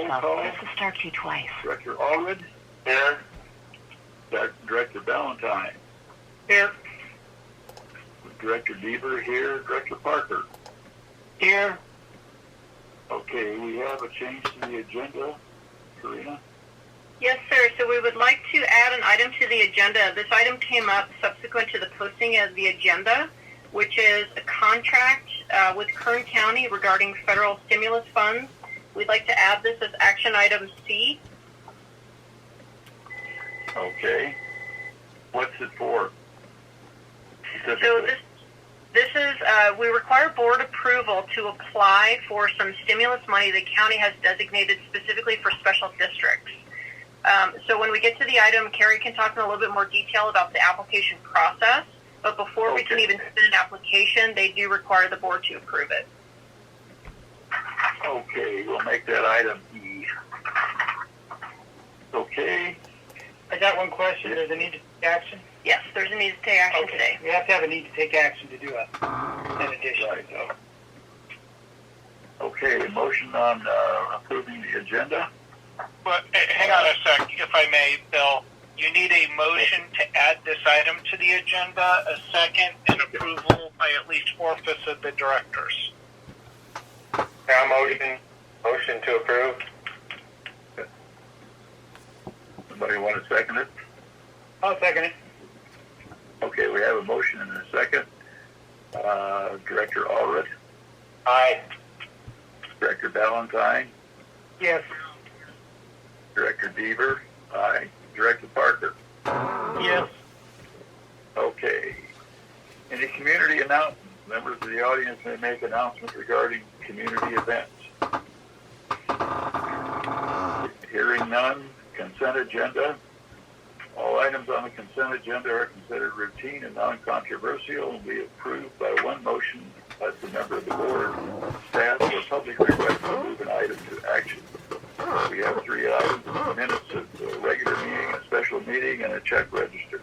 call. Press the star key twice. Director Allred. Here. Director Ballantyne. Here. Director Deaver here. Director Parker. Here. Okay, we have a change to the agenda. Karina? Yes, sir. So we would like to add an item to the agenda. This item came up subsequent to the posting of the agenda, which is a contract with Kern County regarding federal stimulus funds. We'd like to add this as action item C. Okay. What's it for? So this is, we require board approval to apply for some stimulus money the county has designated specifically for special districts. So when we get to the item, Carrie can talk in a little bit more detail about the application process. But before we can even submit an application, they do require the board to approve it. Okay, we'll make that item E. Okay. I got one question. There's a need to take action? Yes, there's a need to take action today. We have to have a need to take action to do an addition. Right. Okay, motion on approving the agenda. But hang on a sec, if I may, Bill. You need a motion to add this item to the agenda, a second, and approval by at least 4/5 of the directors. Now motion to approve. Somebody want to second it? I'll second it. Okay, we have a motion and a second. Director Allred. Aye. Director Ballantyne. Yes. Director Deaver. Aye. Director Parker. Yes. Okay. Any community announcements? Members of the audience may make announcements regarding community events. Hearing none. Consent agenda. All items on the consent agenda are considered routine and non-controversial and be approved by one motion as a member of the board, staff, or public request to move an item to action. We have 3 items: minutes of a regular meeting, a special meeting, and a check register.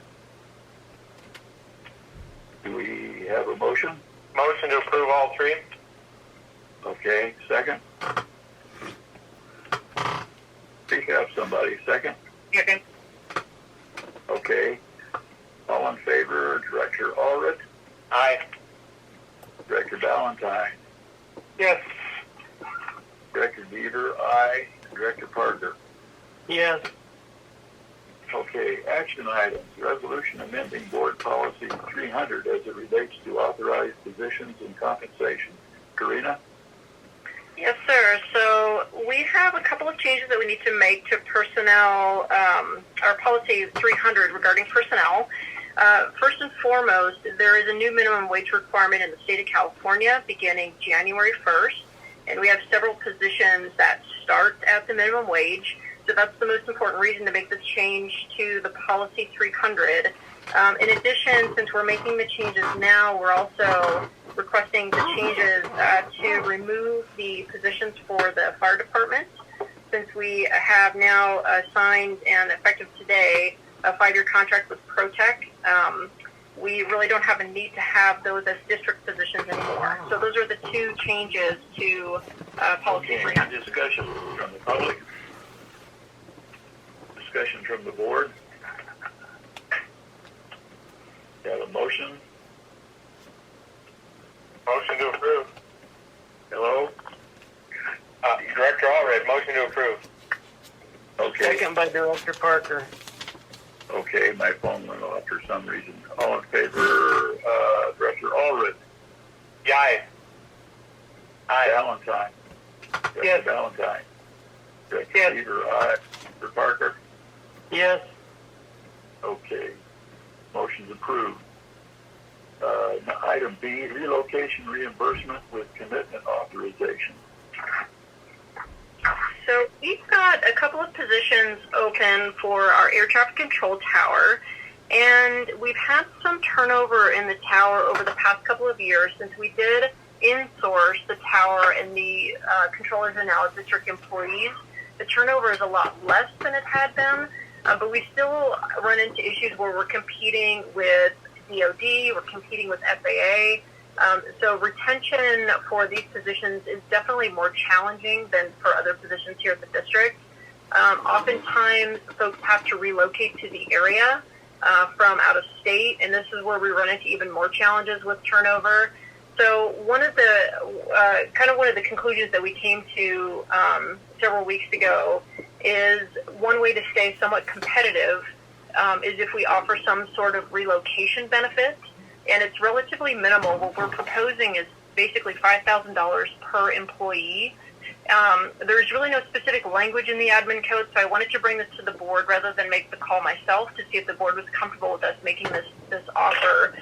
Do we have a motion? Motion to approve all 3. Okay, second. Speak up, somebody. Second. Second. Okay. All in favor, Director Allred? Aye. Director Ballantyne? Yes. Director Deaver? Aye. Director Parker? Yes. Okay, action items. Resolution amending Board Policy 300 as it relates to authorized positions and compensation. Karina? Yes, sir. So we have a couple of changes that we need to make to personnel, our policy 300 regarding personnel. First and foremost, there is a new minimum wage requirement in the state of California beginning January 1st, and we have several positions that start at the minimum wage. So that's the most important reason to make this change to the policy 300. In addition, since we're making the changes now, we're also requesting the changes to remove the positions for the fire department, since we have now signed and effective today a 5-year contract with ProTech. We really don't have a need to have those as district positions anymore. So those are the 2 changes to policy 300. Discussion from the public. Discussion from the board. You have a motion? Motion to approve. Hello? Director Allred, motion to approve. Okay. Second by Director Parker. Okay, my phone went off for some reason. All in favor, Director Allred? Aye. Aye. Ballantyne? Yes. Ballantyne? Director Yes. Deaver, aye. Director Parker? Yes. Okay. Motion's approved. Item B, relocation reimbursement with commitment authorization. So we've got a couple of positions open for our air traffic control tower, and we've had some turnover in the tower over the past couple of years since we did in-source the tower, and the controllers are now district employees. The turnover is a lot less than it had been, but we still run into issues where we're competing with DOD, we're competing with FAA, So retention for these positions is definitely more challenging than for other positions here at the district. Oftentimes, folks have to relocate to the area from out of state, and this is where we run into even more challenges with turnover. So one of the conclusions that we came to several weeks ago is one way to stay somewhat competitive is if we offer some sort of relocation benefit, and it's relatively minimal. What we're proposing is basically $5,000 per employee. There's really no specific language in the admin code, so I wanted to bring this to the board rather than make the call myself to see if the board was comfortable with us making this offer.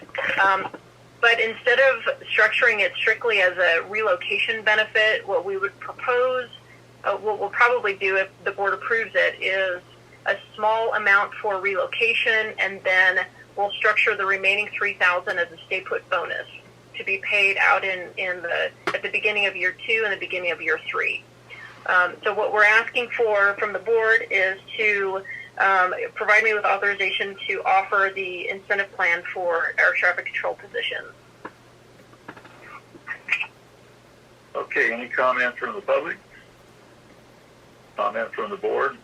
But instead of structuring it strictly as a relocation benefit, what we would propose, what we'll probably do if the board approves it, is a small amount for relocation, and then we'll structure the remaining $3,000 as a stay put bonus to be paid out at the beginning of year 2 and the beginning of year 3. So what we're asking for from the board is to provide me with authorization to offer the incentive plan for air traffic control positions. Okay, any comments from the public? Comment from the board?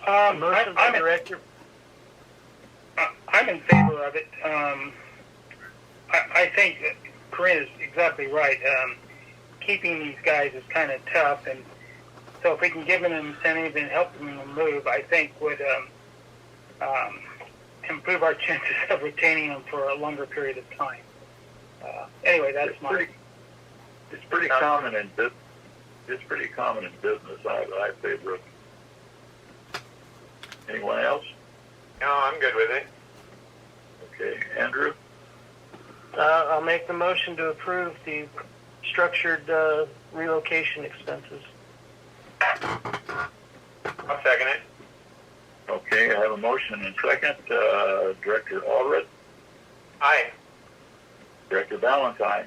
I'm in favor of it. I think that Corinne is exactly right. Keeping these guys is kind of tough, and so if we can give them an incentive and help them move, I think would improve our chances of retaining them for a longer period of time. Anyway, that's It's pretty common in business. It's pretty common in business. I favor it. Anyone else? No, I'm good with it. Okay, Andrew? I'll make the motion to approve the structured relocation expenses. I'll second it. Okay, I have a motion and second. Director Allred? Aye. Director Valentine?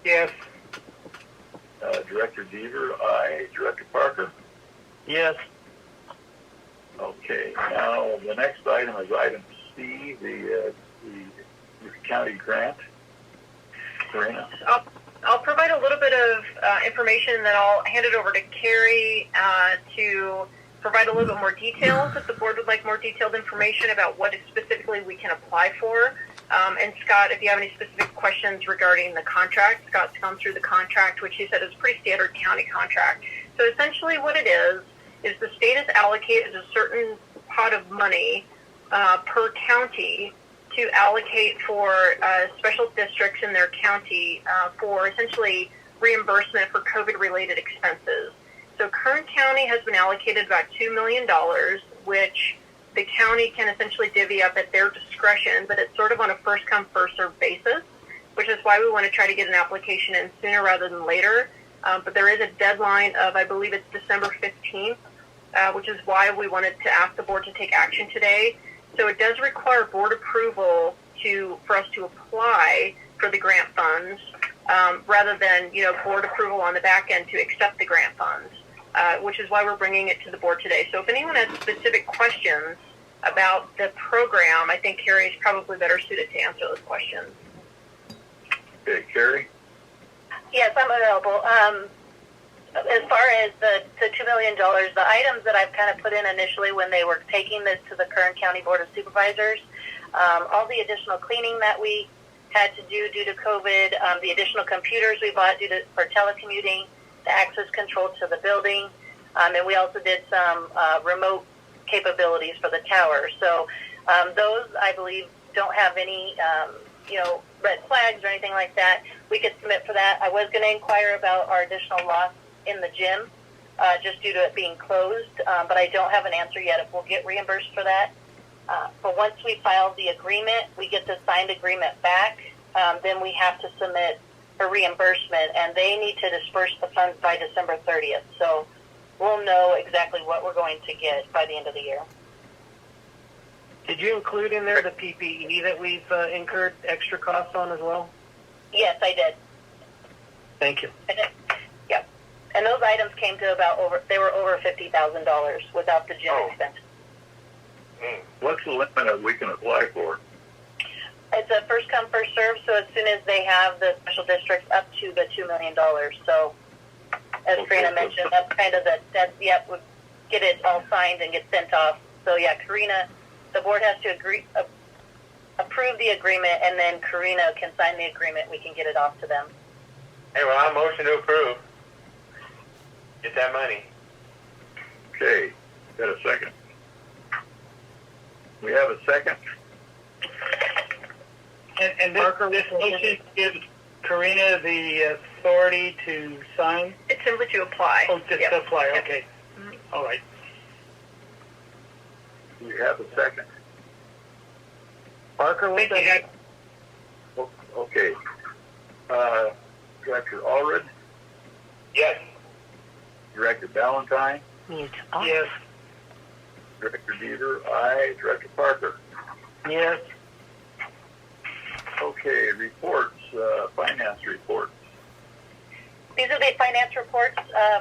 yes. Director Deaver? Aye. Director Parker? Yes. Okay, now the next item is item C, the county grant. Karina? I'll provide a little bit of information, then I'll hand it over to Carrie to provide a little bit more details if the board would like more detailed information about what specifically we can apply for. And Scott, if you have any specific questions regarding the contract, Scott's gone through the contract, which he said is a pretty standard county contract. So essentially what it is the state has allocated a certain pot of money per county to allocate for special districts in their county for essentially reimbursement for COVID-related expenses. So Kern County has been allocated about $2 million, which the county can essentially divvy up at their discretion, but it's sort of on a first-come, first-served basis, which is why we want to try to get an application in sooner rather than later. But there is a deadline of, I believe it's December 15th, which is why we wanted to ask the board to take action today. So it does require board approval for us to apply for the grant funds, rather than board approval on the back end to accept the grant funds, which is why we're bringing it to the board today. So if anyone has specific questions about the program, I think Carrie is probably better suited to answer those questions. Okay, Carrie? Yes, I'm available. As far as the $2 million, the items that I've kind of put in initially when they were taking this to the Kern County Board of Supervisors, all the additional cleaning that we had to do due to COVID, the additional computers we bought for telecommuting, the access control to the building, and we also did some remote capabilities for the tower. So those, I believe, don't have any red flags or anything like that. We could submit for that. I was going to inquire about our additional loss in the gym, just due to it being closed, but I don't have an answer yet if we'll get reimbursed for that. But once we file the agreement, we get the signed agreement back, then we have to submit for reimbursement, and they need to disperse the funds by December 30th. So we'll know exactly what we're going to get by the end of the year. Did you include in there the PPE that we've incurred extra costs on as well? Yes, I did. Thank you. I did. Yep. And those items came to over $50,000 without the gym expense. What's the limit that we can apply for? It's a first come, first serve, so as soon as they have the special districts up to the $2 million. So, as Karina mentioned, that's kind of would get it all signed and get sent off. So, yeah, Karina, the board has to approve the agreement, and then Karina can sign the agreement. We can get it off to them. Hey, well, I motion to approve. Get that money. Okay, got a second? We have a second? And this motion gives Karina the authority to sign? It's simply to apply. Oh, just to apply, okay. Mm-hmm. All right. Do we have a second? Parker, what's that? Okay. Director Allred? Yes. Director Ballantyne? Mute Yes. Director Beaver? Aye. Director Parker? Yes. Okay, reports, finance reports. These are the finance reports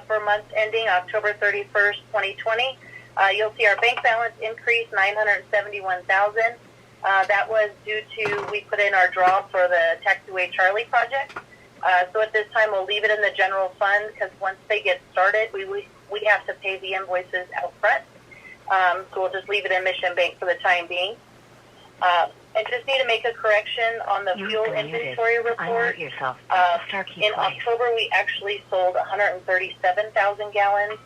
for months ending October 31st, 2020. You'll see our bank balance increased $971,000. That was due to we put in our draw for the Taxiway Charlie project. So at this time, we'll leave it in the general fund because once they get started, we have to pay the invoices out front. So we'll just leave it in Mission Bank for the time being. I just need to make a correction on the fuel inventory report. In October, we actually sold 137,000 gallons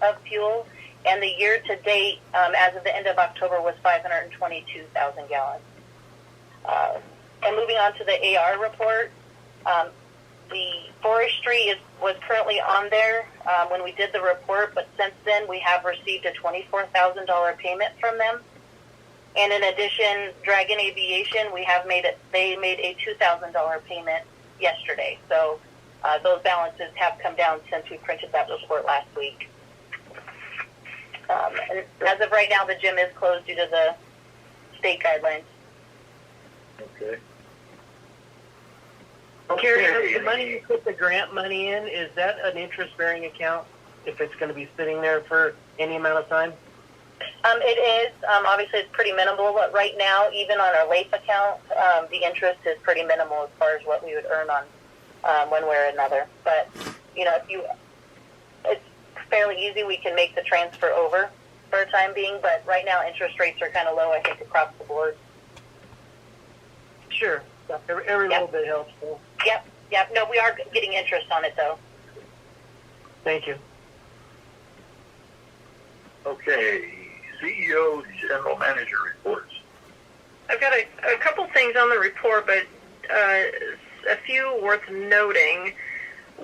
of fuel, and the year-to-date, as of the end of October, was 522,000 gallons. And moving on to the AR report, the forestry was currently on there when we did the report, but since then we have received a $24,000 payment from them. And in addition, Dragon Aviation, they made a $2,000 payment yesterday. So those balances have come down since we printed that report last week. And as of right now, the gym is closed due to the state guidelines. Okay. Carrie, the money you put the grant money in, is that an interest-bearing account if it's going to be sitting there for any amount of time? It is. Obviously, it's pretty minimal, but right now, even on our LAIF account, the interest is pretty minimal as far as what we would earn on one way or another. But, it's fairly easy. We can make the transfer over for the time being, but right now, interest rates are kind of low, I think, across the board. Sure. Every little bit helps. So. Yep. No, we are getting interest on it, though. Thank you. Okay, CEO, General Manager reports. I've got a couple things on the report, but a few worth noting.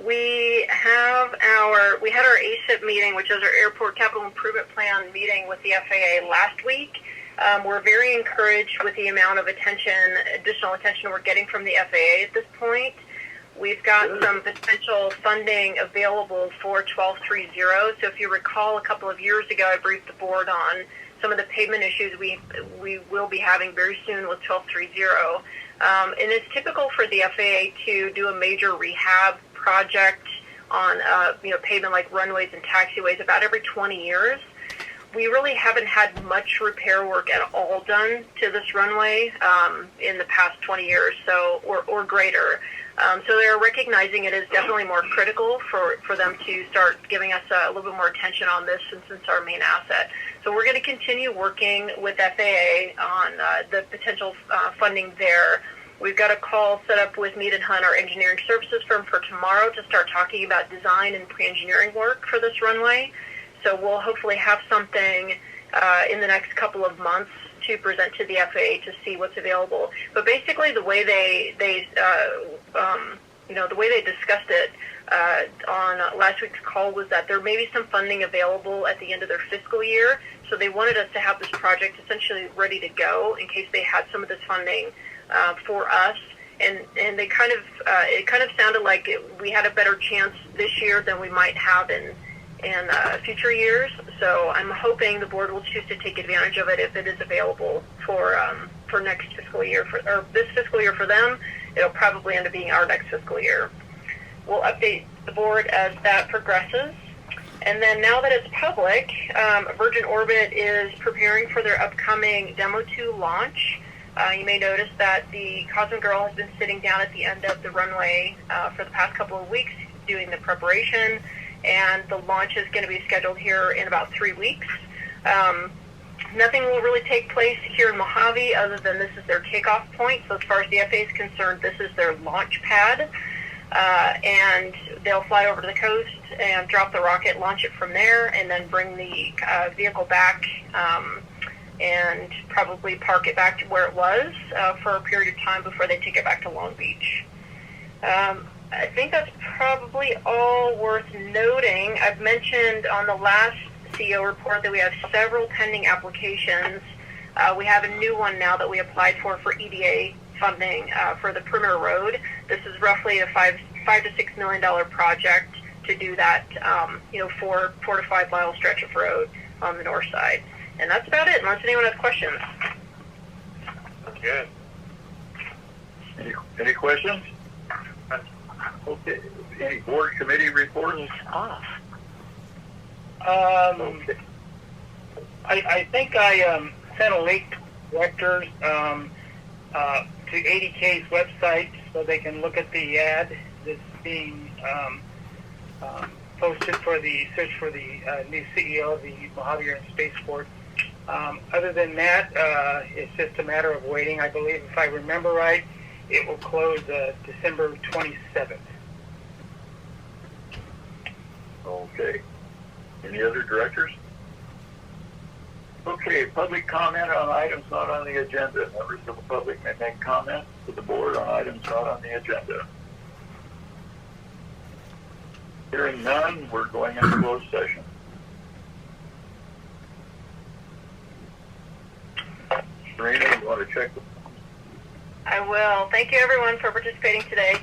We had our ACIP meeting, which is our Airport Capital Improvement Plan meeting with the FAA last week. We're very encouraged with the amount of additional attention we're getting from the FAA at this point. We've got some potential funding available for 1230. So if you recall, a couple of years ago, I briefed the board on some of the pavement issues we will be having very soon with 1230. And it's typical for the FAA to do a major rehab project on pavement like runways and taxiways about every 20 years. We really haven't had much repair work at all done to this runway in the past 20 years, or greater. So they're recognizing it is definitely more critical for them to start giving us a little bit more attention on this since it's our main asset. So we're going to continue working with FAA on the potential funding there. We've got a call set up with Mead & Hunt, our engineering services firm, for tomorrow to start talking about design and pre-engineering work for this runway. So we'll hopefully have something in the next couple of months to present to the FAA to see what's available. But basically, the way they discussed it on last week's call was that there may be some funding available at the end of their fiscal year. So they wanted us to have this project essentially ready to go in case they had some of this funding for us. And it kind of sounded like we had a better chance this year than we might have in future years. So I'm hoping the board will choose to take advantage of it if it is available for next fiscal year, or this fiscal year for them. It'll probably end up being our next fiscal year. We'll update the board as that progresses. And then now that it's public, Virgin Orbit is preparing for their upcoming Demo 2 launch. You may notice that the Cosmic Girl has been sitting down at the end of the runway for the past couple of weeks doing the preparation, and the launch is going to be scheduled here in about 3 weeks. Nothing will really take place here in Mojave other than this is their takeoff point. So as far as the FAA is concerned, this is their launch pad. And they'll fly over to the coast and drop the rocket, launch it from there, and then bring the vehicle back and probably park it back to where it was for a period of time before they take it back to Long Beach. I think that's probably all worth noting. I've mentioned on the last CEO report that we have several pending applications. We have a new one now that we applied for EDA funding for the Perimeter Road. This is roughly a $5 to $6 million project to do that, 4 to 5 mile stretch of road on the north side. And that's about it, unless anyone has questions. Good. Any questions? Okay. Any board committee reports? Off. Okay. I think I sent a link to directors to ADK's website so they can look at the ad that's being posted for the search for the new CEO of the Mojave and Spaceport. Other than that, it's just a matter of waiting. I believe, if I remember right, it will close December 27th. Okay. Any other directors? Okay, public comment on items not on the agenda. Members of the public may make comments to the board on items not on the agenda. Hearing none, we're going into closed session. Serena, you want to check the... I will. Thank you, everyone, for participating today.